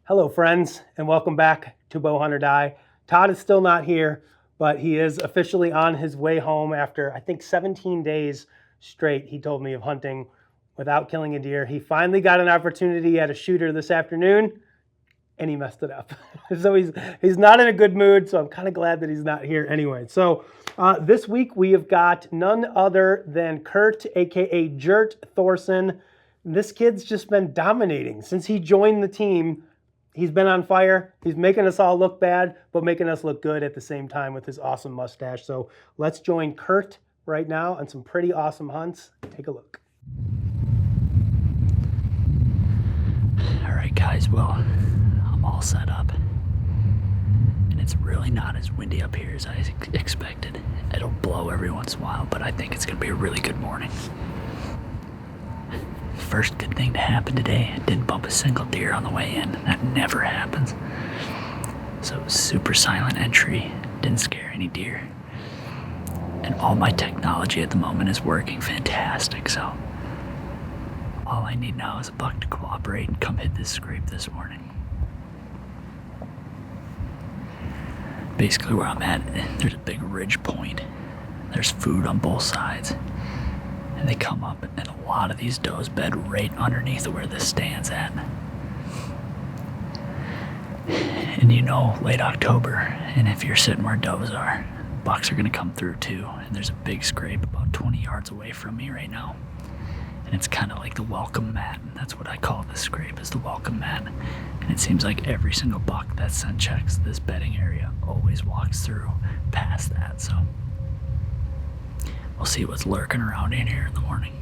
Hello, friends, and welcome back to Bow Hunt or Die. Todd is still not here, but he is officially on his way home after, I think, 17 days straight, he told me, of hunting without killing a deer. He finally got an opportunity at a shooter this afternoon, and he messed it up. So he's not in a good mood, so I'm kind of glad that he's not here anyway. So this week we have got none other than Kurt, aka Jert Thorson. This kid's just been dominating. Since he joined the team, he's been on fire. He's making us all look bad, but making us look good at the same time with his awesome mustache. So let's join Kurt right now on some pretty awesome hunts. Take a look. All right, guys, well, I'm all set up. And it's really not as windy up here as I expected. It'll blow every once in a while, but I think it's going to be a really good morning. First good thing to happen today, I didn't bump a single deer on the way in. That never happens. So it was super silent entry, didn't scare any deer. And all my technology at the moment is working fantastic, so all I need now is a buck to cooperate and come hit this scrape this morning. Basically where I'm at, there's a big ridge point. There's food on both sides. And they come up, and a lot of these does bed right underneath where this stands at. And you know, late October, and if you're sitting where does are, bucks are gonna come through too. And there's a big scrape about 20 yards away from me right now. And it's kind of like the welcome mat. That's what I call this scrape, is the welcome mat. And it seems like every single buck that scent checks this bedding area always walks through past that, so we'll see what's lurking around in here in the morning.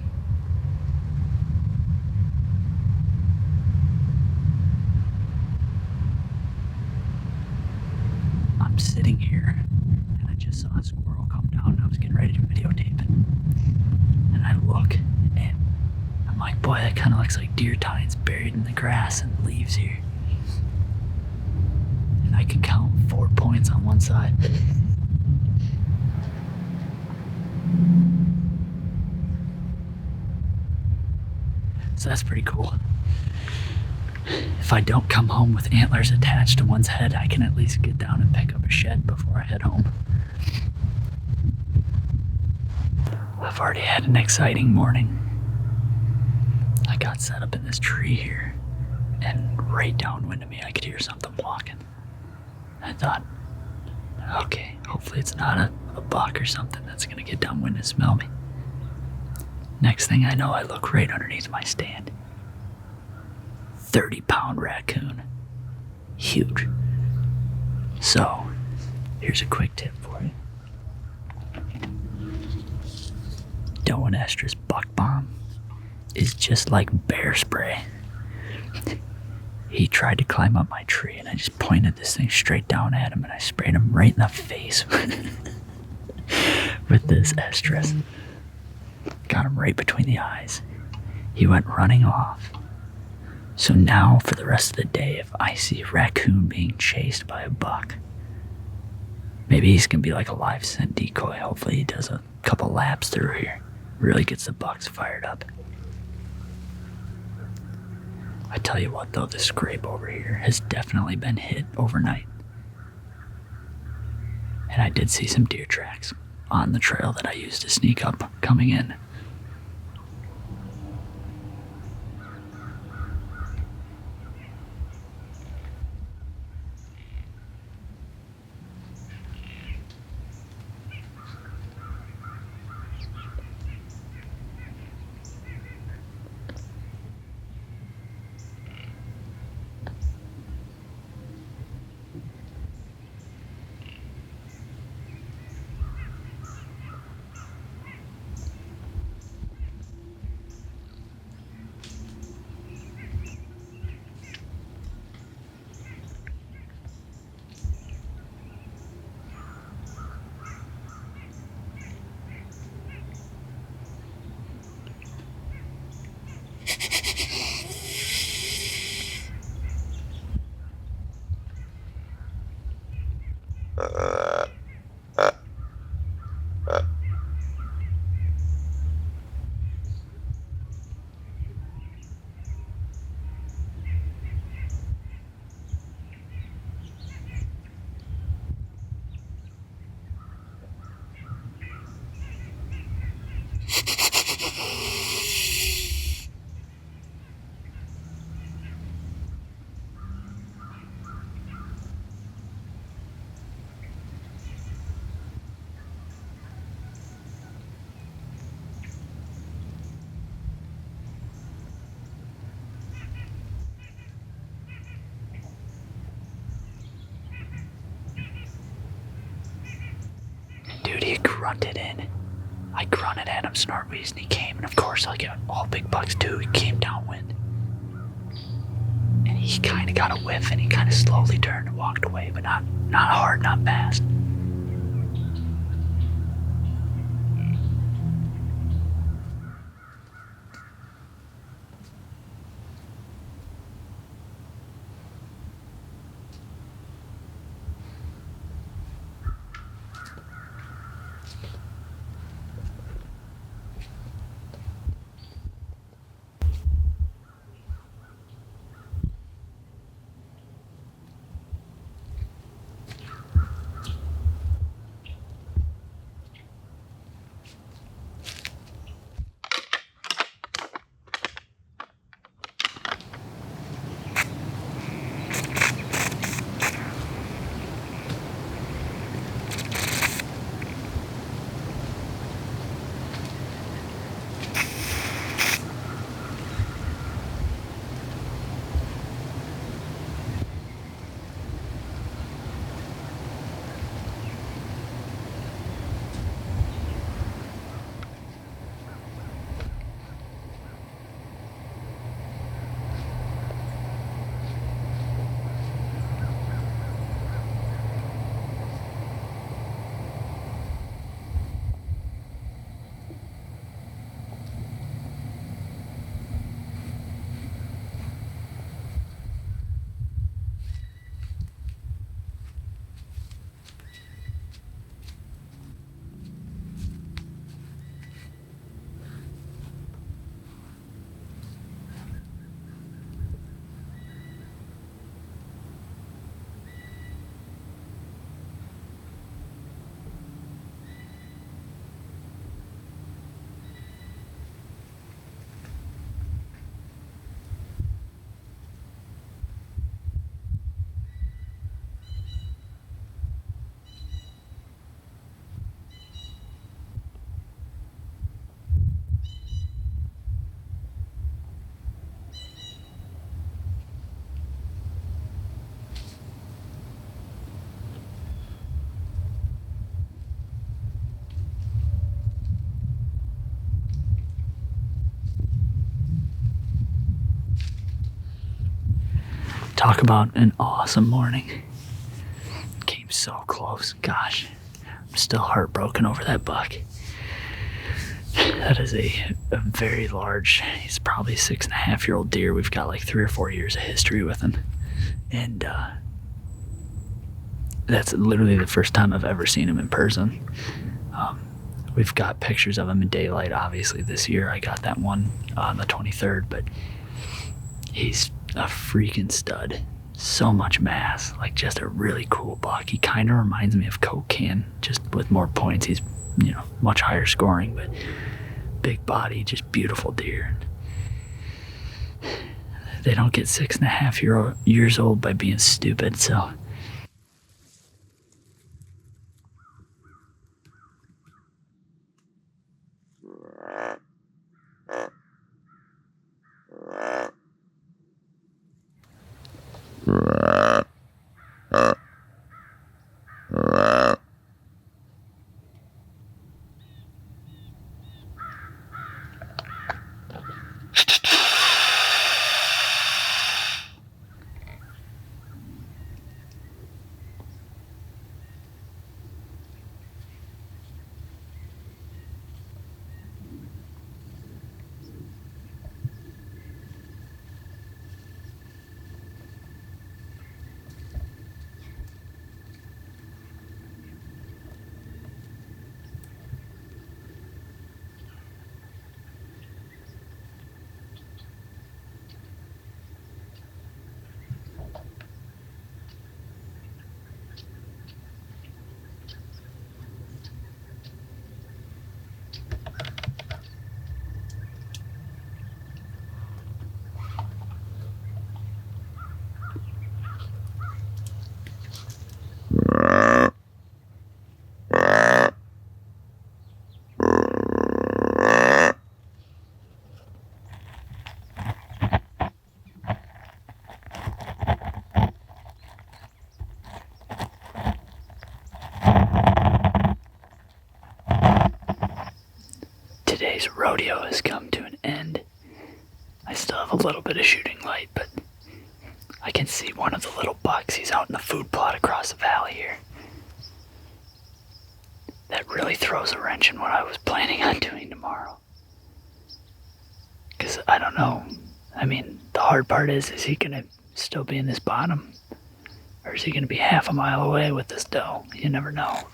I'm sitting here, and I just saw a squirrel come down, and I was getting ready to videotape it. And I look, and I'm like, boy, that kind of looks like deer tines buried in the grass and leaves here. And I can count 4 points on one side. So that's pretty cool. If I don't come home with antlers attached to one's head, I can at least get down and pick up a shed before I head home. I've already had an exciting morning. I got set up in this tree here, and right downwind of me I could hear something walking. I thought, okay, hopefully it's not a buck or something that's gonna get downwind and smell me. Next thing I know, I look right underneath my stand. 30-pound raccoon. Huge. So, here's a quick tip for you. Doe and estrus buck bomb is just like bear spray. He tried to climb up my tree, and I just pointed this thing straight down at him, and I sprayed him right in the face with this estrus. Got him right between the eyes. He went running off. So now for the rest of the day, if I see a raccoon being chased by a buck, maybe he's gonna be like a live scent decoy. Hopefully he does a couple laps through here. Really gets the bucks fired up. I tell you what though, this scrape over here has definitely been hit overnight. And I did see some deer tracks on the trail that I used to sneak up coming in. Dude, he grunted in. I grunted at him, snort wheeze, and he came. And of course, like all big bucks do, he came downwind. And he kind of got a whiff, and he kind of slowly turned and walked away, but not hard, not fast. Talk about an awesome morning. Came so close. Gosh, I'm still heartbroken over that buck. That is a very large, he's probably 6.5-year-old deer. We've got like 3 or 4 years of history with him. And that's literally the first time I've ever seen him in person. We've got pictures of him in daylight, obviously, this year. I got that one on the 23rd, but he's a freaking stud. So much mass, like just a really cool buck. He kind of reminds me of Coke Can, just with more points. He's, much higher scoring, but big body, just beautiful deer. They don't get 6.5 years old by being stupid, so. today's rodeo has come to an end. I still have a little bit of shooting light, but I can see one of the little bucks. He's out in the food plot across the valley here. That really throws a wrench in what I was planning on doing tomorrow. Because I don't know. I mean, the hard part is he going to still be in this bottom? Or is he going to be half a mile away with this doe? You never know.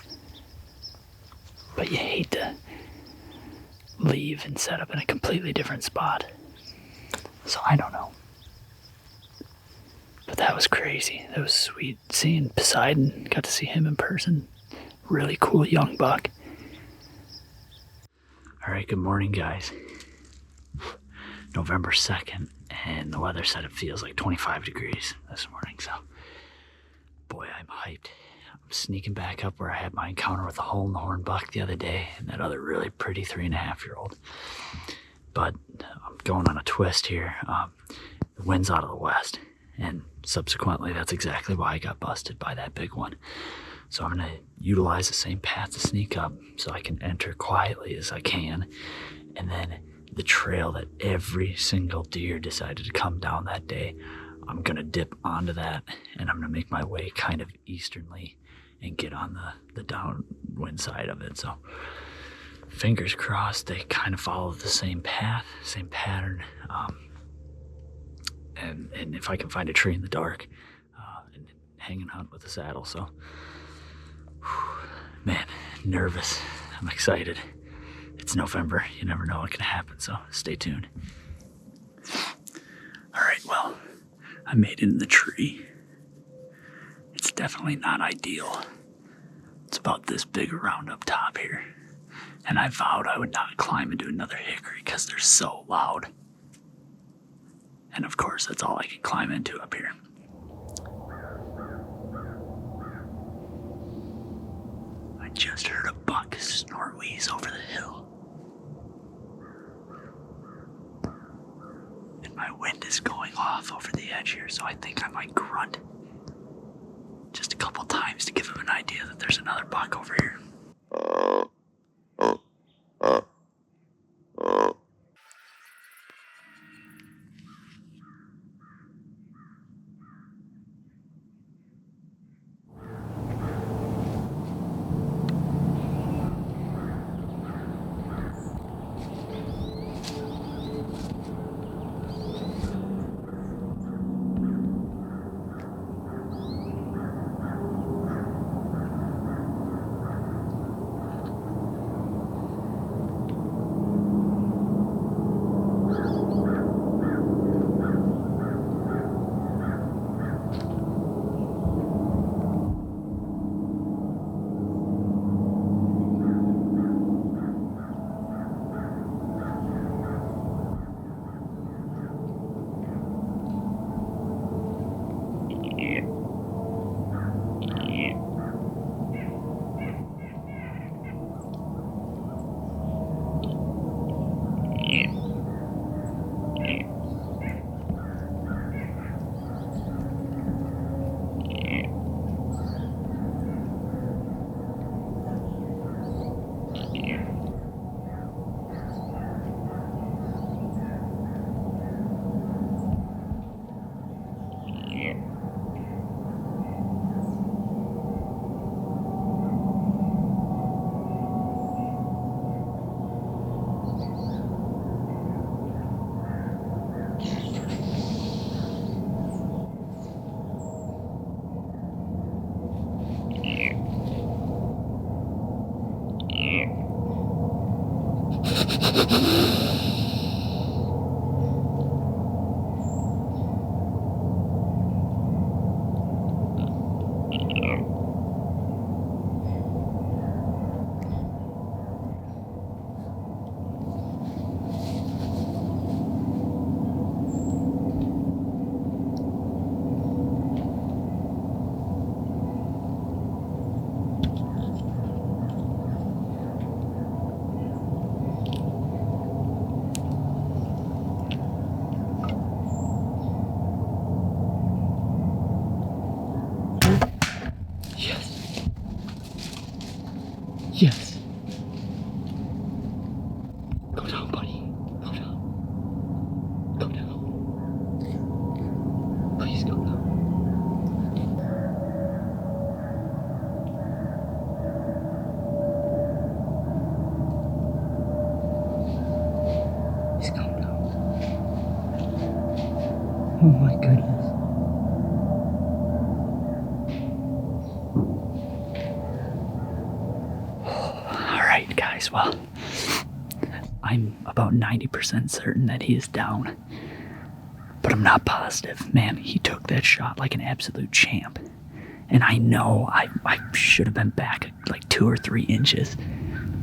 But you hate to leave and set up in a completely different spot. So I don't know. But that was crazy. That was sweet seeing Poseidon. Got to see him in person. Really cool young buck. All right, good morning, guys. November 2nd, and the weather said it feels like 25 degrees this morning, so boy, I'm hyped. I'm sneaking back up where I had my encounter with the hole-in-the-horn buck the other day and that other really pretty 3.5-year-old. But I'm going on a twist here. The wind's out of the west, and subsequently that's exactly why I got busted by that big one. So I'm going to utilize the same path to sneak up so I can enter quietly as I can, and then the trail that every single deer decided to come down that day, I'm going to dip onto that, and I'm going to make my way kind of easternly and get on the downwind side of it. So fingers crossed they kind of follow the same path, same pattern, and if I can find a tree in the dark, and hang and hunt with the saddle. So man, nervous. I'm excited. It's November. You never know what can happen, so stay tuned. All right, well, I made it in the tree. It's definitely not ideal. It's about this big around up top here. And I vowed I would not climb into another hickory because they're so loud. And of course, that's all I can climb into up here. I just heard a buck snort wheeze over the hill. And my wind is going off over the edge here, so I think I might grunt just a couple times to give him an idea that there's another buck over here. guys, well, I'm about 90% certain that he is down, but I'm not positive. Man, he took that shot like an absolute champ. And I know I should have been back like 2 or 3 inches.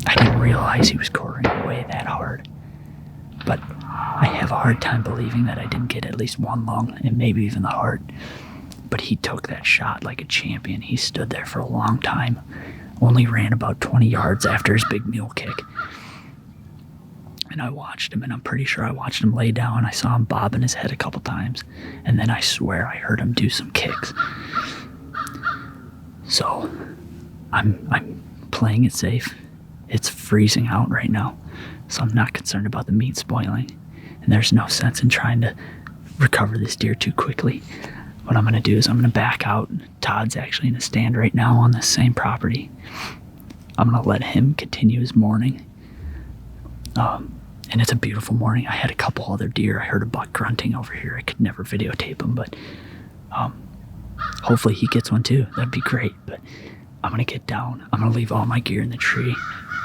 I didn't realize he was quartering away that hard. But I have a hard time believing that I didn't get at least one lung and maybe even the heart. But he took that shot like a champion. He stood there for a long time, only ran about 20 yards after his big mule kick. And I watched him, and I'm pretty sure I watched him lay down. I saw him bobbing his head a couple times, and then I swear I heard him do some kicks. So I'm playing it safe. It's freezing out right now, so I'm not concerned about the meat spoiling, and there's no sense in trying to recover this deer too quickly. What I'm going to do is I'm going to back out. Todd's actually in a stand right now on this same property. I'm going to let him continue his morning. And it's a beautiful morning. I had a couple other deer. I heard a buck grunting over here. I could never videotape him, but hopefully he gets one too. That'd be great. But I'm going to get down. I'm going to leave all my gear in the tree,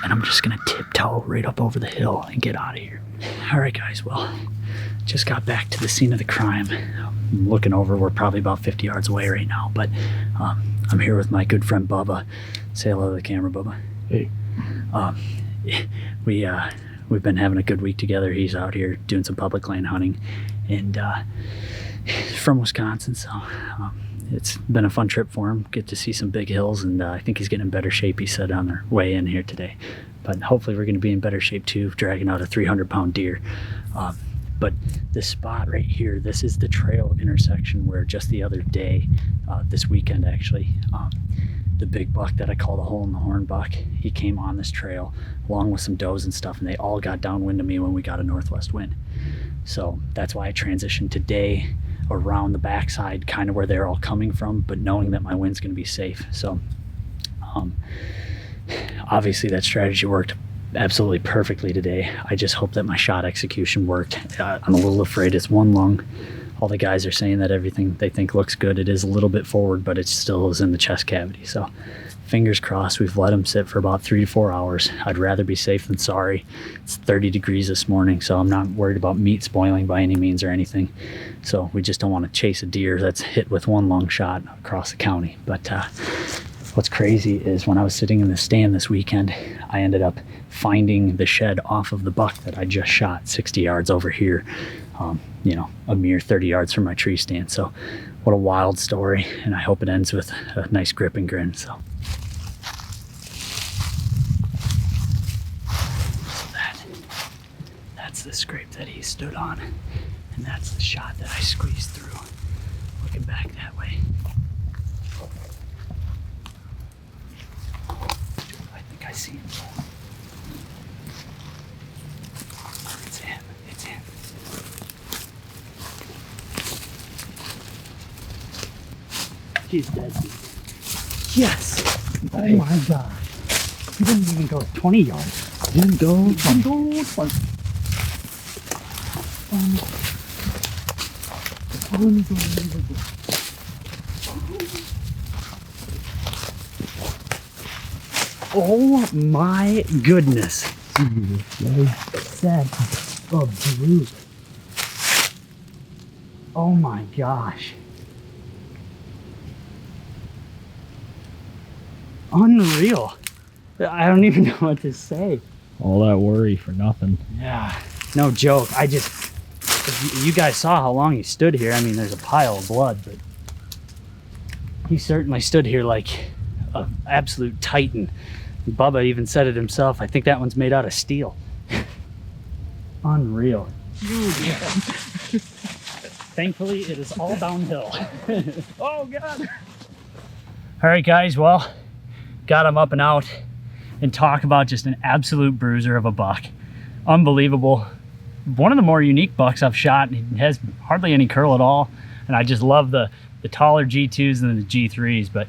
and I'm just going to tiptoe right up over the hill and get out of here. All right, guys. Well, just got back to the scene of the crime. I'm looking over. We're probably about 50 yards away right now, but I'm here with my good friend Bubba. Say hello to the camera, Bubba. Hey. We've been having a good week together. He's out here doing some public land hunting, and he's from Wisconsin, so it's been a fun trip for him. Get to see some big hills, and I think he's getting in better shape, he said, on their way in here today. But hopefully we're going to be in better shape too, dragging out a 300-pound deer. But this spot right here, this is the trail intersection where just the other day, this weekend actually, the big buck that I call the hole in the horn buck, he came on this trail along with some does and stuff, and they all got downwind of me when we got a northwest wind. So that's why I transitioned today around the backside, kind of where they're all coming from, but knowing that my wind's going to be safe. So obviously that strategy worked absolutely perfectly today. I just hope that my shot execution worked. I'm a little afraid it's one lung. All the guys are saying that everything they think looks good. It is a little bit forward, but it still is in the chest cavity. So fingers crossed. We've let him sit for about 3 to 4 hours. I'd rather be safe than sorry. It's 30 degrees this morning, so I'm not worried about meat spoiling by any means or anything. So we just don't want to chase a deer that's hit with one lung shot across the county. But what's crazy is when I was sitting in the stand this weekend, I ended up finding the shed off of the buck that I just shot 60 yards over here, a mere 30 yards from my tree stand. So what a wild story, and I hope it ends with a nice grip and grin. So that's the scrape that he stood on, and that's the shot that I squeezed through. Looking back that way, I think I see him. It's him. It's him. He's dead. Yes. Oh my God. He didn't even go 20 yards. Didn't go. Unbelievable. Oh my goodness. Set of brute. Oh my gosh. Unreal. I don't even know what to say. All that worry for nothing. Yeah, no joke. You guys saw how long he stood here. I mean, there's a pile of blood, but he certainly stood here like an absolute titan. Bubba even said it himself. I think that one's made out of steel. Unreal. Thankfully, it is all downhill. Oh, God. All right, guys. Well, got him up and out, and talk about just an absolute bruiser of a buck. Unbelievable. One of the more unique bucks I've shot. He has hardly any curl at all, and I just love the taller G2s than the G3s, but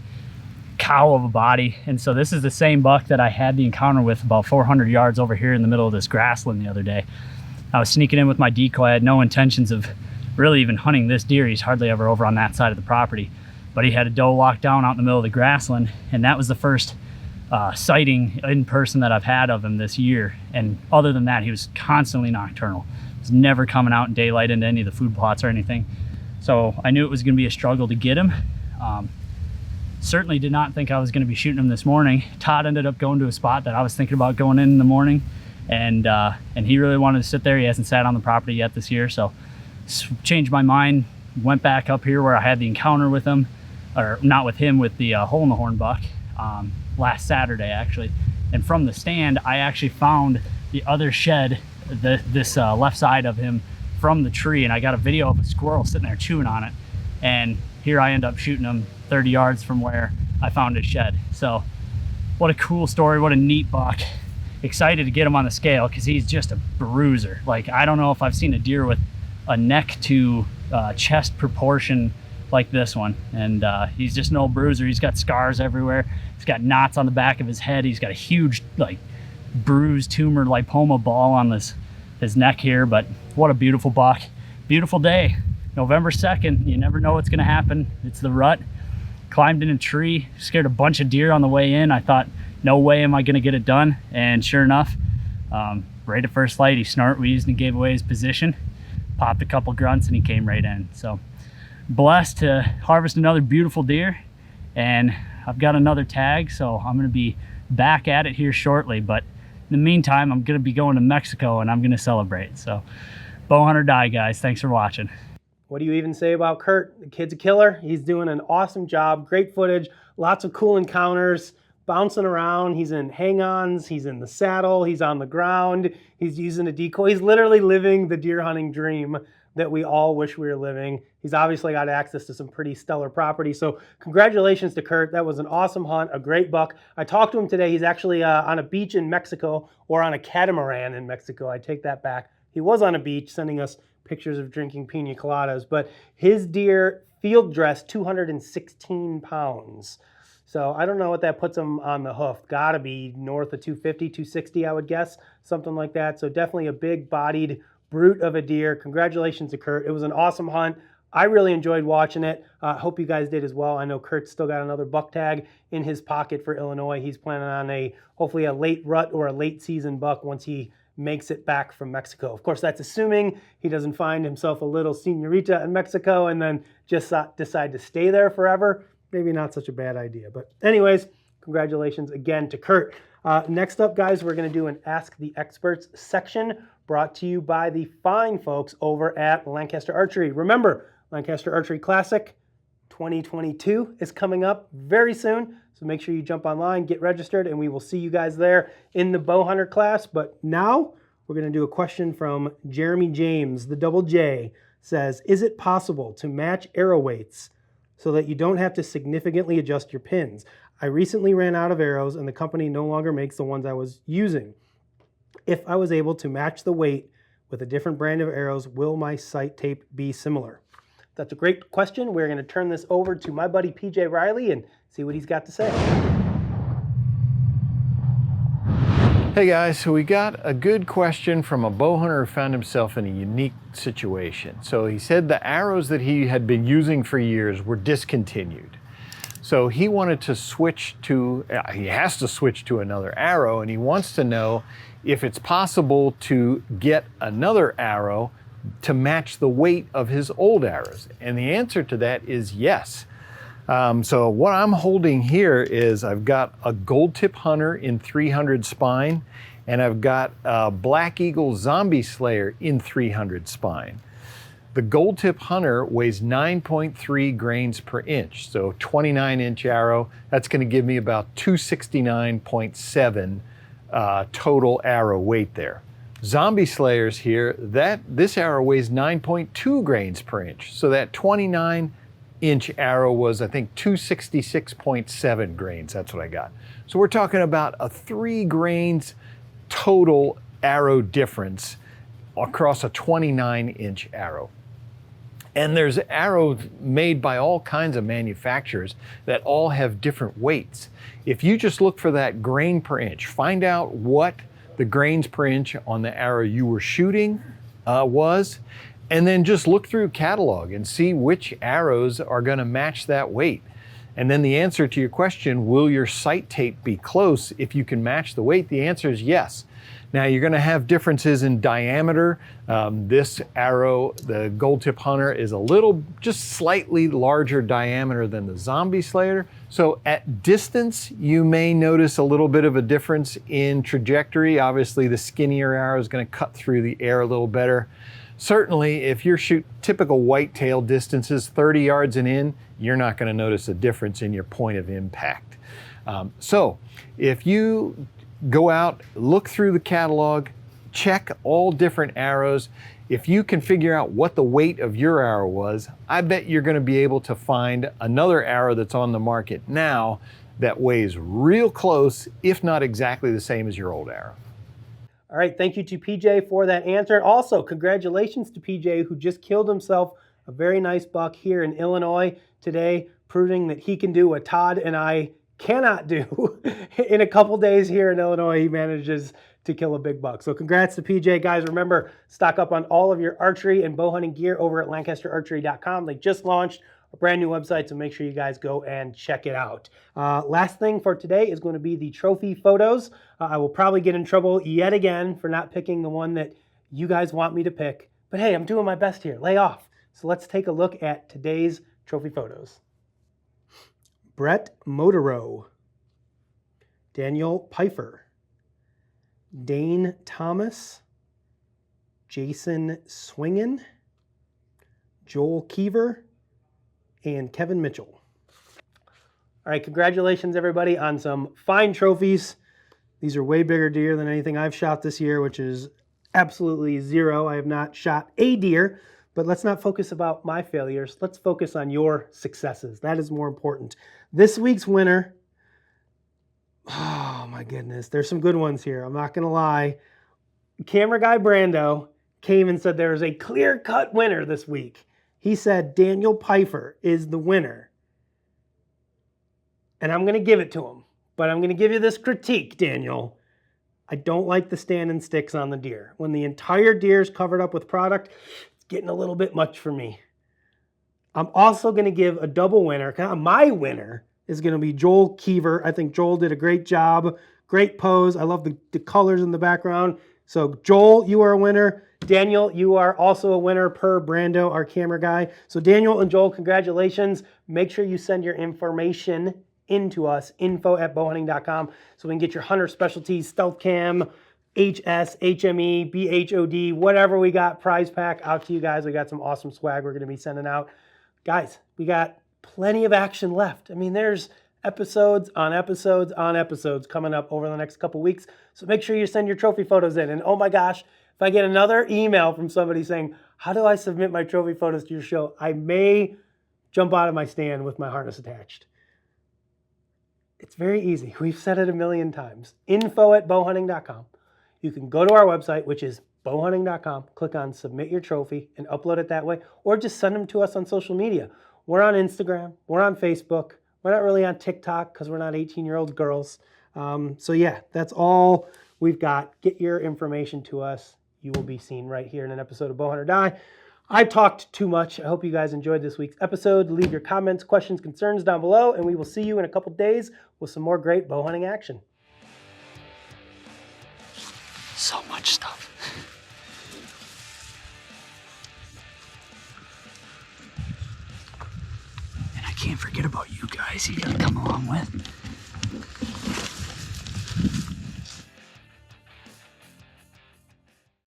cow of a body. And so this is the same buck that I had the encounter with about 400 yards over here in the middle of this grassland the other day. I was sneaking in with my decoy. I had no intentions of really even hunting this deer. He's hardly ever over on that side of the property, but he had a doe locked down out in the middle of the grassland, and that was the first sighting in person that I've had of him this year. And other than that, he was constantly nocturnal. He was never coming out in daylight into any of the food plots or anything. So I knew it was going to be a struggle to get him. Certainly did not think I was going to be shooting him this morning. Todd ended up going to a spot that I was thinking about going in the morning, and he really wanted to sit there. He hasn't sat on the property yet this year, so changed my mind. Went back up here where I had the encounter with him, or not with him, with the hole in the horn buck last Saturday actually. And from the stand, I actually found the other shed, this left side of him from the tree, and I got a video of a squirrel sitting there chewing on it. And here I end up shooting him 30 yards from where I found his shed. So what a cool story, what a neat buck. Excited to get him on the scale because he's just a bruiser. Like, I don't know if I've seen a deer with a neck to chest proportion like this one. And he's just an old bruiser. He's got scars everywhere. He's got knots on the back of his head. He's got a huge like bruised tumor lipoma ball on his neck here. But what a beautiful buck. Beautiful day. November 2nd, you never know what's gonna happen. It's the rut. Climbed in a tree, scared a bunch of deer on the way in. I thought, no way am I gonna get it done. And sure enough, right at first light, he snort wheezed and gave away his position. Popped a couple grunts and he came right in. So blessed to harvest another beautiful deer. And I've got another tag, so I'm gonna be back at it here shortly. But in the meantime, I'm gonna be going to Mexico and I'm gonna celebrate. So Bowhunter Die, guys, thanks for watching. What do you even say about Kurt? The kid's a killer. He's doing an awesome job. Great footage. Lots of cool encounters. Bouncing around. He's in hang-ons. He's in the saddle. He's on the ground. He's using a decoy. He's literally living the deer hunting dream that we all wish we were living. He's obviously got access to some pretty stellar property. So congratulations to Kurt. That was an awesome hunt, a great buck. I talked to him today. He's actually on a beach in Mexico, or on a catamaran in Mexico. I take that back. He was on a beach sending us pictures of drinking pina coladas, but his deer field dressed 216 pounds. So I don't know what that puts him on the hoof. Gotta be north of 250, 260, I would guess, something like that. So definitely a big bodied brute of a deer. Congratulations to Kurt. It was an awesome hunt. I really enjoyed watching it. Hope you guys did as well. I know Kurt's still got another buck tag in his pocket for Illinois. He's planning on hopefully a late rut or a late season buck once he makes it back from Mexico. Of course, that's assuming he doesn't find himself a little señorita in Mexico and then just decide to stay there forever. Maybe not such a bad idea. But anyways, congratulations again to Kurt. Next up, guys, we're going to do an Ask the Experts section brought to you by the fine folks over at Lancaster Archery. Remember, Lancaster Archery Classic 2022 is coming up very soon. So make sure you jump online, get registered, and we will see you guys there in the Bowhunter class. But now we're going to do a question from Jeremy James. The Double J says, is it possible to match arrow weights so that you don't have to significantly adjust your pins? I recently ran out of arrows and the company no longer makes the ones I was using. If I was able to match the weight with a different brand of arrows, will my sight tape be similar? That's a great question. We're going to turn this over to my buddy PJ Riley and see what he's got to say. Hey guys, so we got a good question from a bow hunter who found himself in a unique situation. So he said the arrows that he had been using for years were discontinued. So he wanted to switch to, he has to switch to another arrow, and he wants to know if it's possible to get another arrow to match the weight of his old arrows. And the answer to that is yes. So what I'm holding here is I've got a Gold Tip Hunter in 300 spine, and I've got a Black Eagle Zombie Slayer in 300 spine. The Gold Tip Hunter weighs 9.3 grains per inch, so 29-inch arrow. That's going to give me about 269.7 total arrow weight there. Zombie Slayers here, this arrow weighs 9.2 grains per inch, so that 29-inch arrow was, I think, 266.7 grains. That's what I got. So we're talking about a 3 grains total arrow difference across a 29-inch arrow. And there's arrows made by all kinds of manufacturers that all have different weights. If you just look for that grain per inch, find out what the grains per inch on the arrow you were shooting was, and then just look through catalog and see which arrows are going to match that weight. And then the answer to your question, will your sight tape be close if you can match the weight? The answer is yes. Now you're going to have differences in diameter. This arrow, the Gold Tip Hunter, is a little, just slightly larger diameter than the Zombie Slayer. So at distance, you may notice a little bit of a difference in trajectory. Obviously the skinnier arrow is going to cut through the air a little better. Certainly, if you're shooting typical whitetail distances, 30 yards and in, you're not going to notice a difference in your point of impact. So if you go out, look through the catalog, check all different arrows. If you can figure out what the weight of your arrow was, I bet you're going to be able to find another arrow that's on the market now that weighs real close, if not exactly the same as your old arrow. All right, thank you to PJ for that answer. Also, congratulations to PJ, who just killed himself a very nice buck here in Illinois today, proving that he can do what Todd and I cannot do. In a couple days here in Illinois, he manages to kill a big buck. So congrats to PJ. Guys, remember, stock up on all of your archery and bow hunting gear over at LancasterArchery.com. They just launched a brand new website, so make sure you guys go and check it out. Last thing for today is going to be the trophy photos. I will probably get in trouble yet again for not picking the one that you guys want me to pick. But hey, I'm doing my best here. Lay off. So let's take a look at today's trophy photos. Brett Moterow, Daniel Pfeiffer, Dane Thomas, Jason Swingen, Joel Keever, and Kevin Mitchell. All right, congratulations everybody on some fine trophies. These are way bigger deer than anything I've shot this year, which is absolutely zero. I have not shot a deer, but let's not focus about my failures. Let's focus on your successes. That is more important. This week's winner, oh my goodness, there's some good ones here. I'm not gonna lie. Camera guy Brando came and said there is a clear-cut winner this week. He said Daniel Pfeiffer is the winner. And I'm gonna give it to him, but I'm gonna give you this critique, Daniel. I don't like the standing sticks on the deer. When the entire deer is covered up with product, it's getting a little bit much for me. I'm also going to give a double winner. My winner is going to be Joel Keever. I think Joel did a great job. Great pose. I love the colors in the background. So Joel, you are a winner. Daniel, you are also a winner per Brando, our camera guy. So Daniel and Joel, congratulations. Make sure you send your information into us, info@bowhunting.com, so we can get your hunter specialties, stealth cam, HS, HME, BHOD, whatever we got, prize pack out to you guys. We got some awesome swag we're going to be sending out. Guys, we got plenty of action left. I mean, there's episodes on episodes on episodes coming up over the next couple weeks. So make sure you send your trophy photos in. And oh my gosh, if I get another email from somebody saying, how do I submit my trophy photos to your show? I may jump out of my stand with my harness attached. It's very easy. We've said it a million times. Info@bowhunting.com. You can go to our website, which is bowhunting.com, click on submit your trophy and upload it that way, or just send them to us on social media. We're on Instagram, we're on Facebook, we're not really on TikTok because we're not 18-year-old girls. So yeah, that's all we've got. Get your information to us. You will be seen right here in an episode of Bowhunter Die. I've talked too much. I hope you guys enjoyed this week's episode. Leave your comments, questions, concerns down below, and we will see you in a couple days with some more great bow hunting action. So much stuff. And I can't forget about you guys you gotta come along with.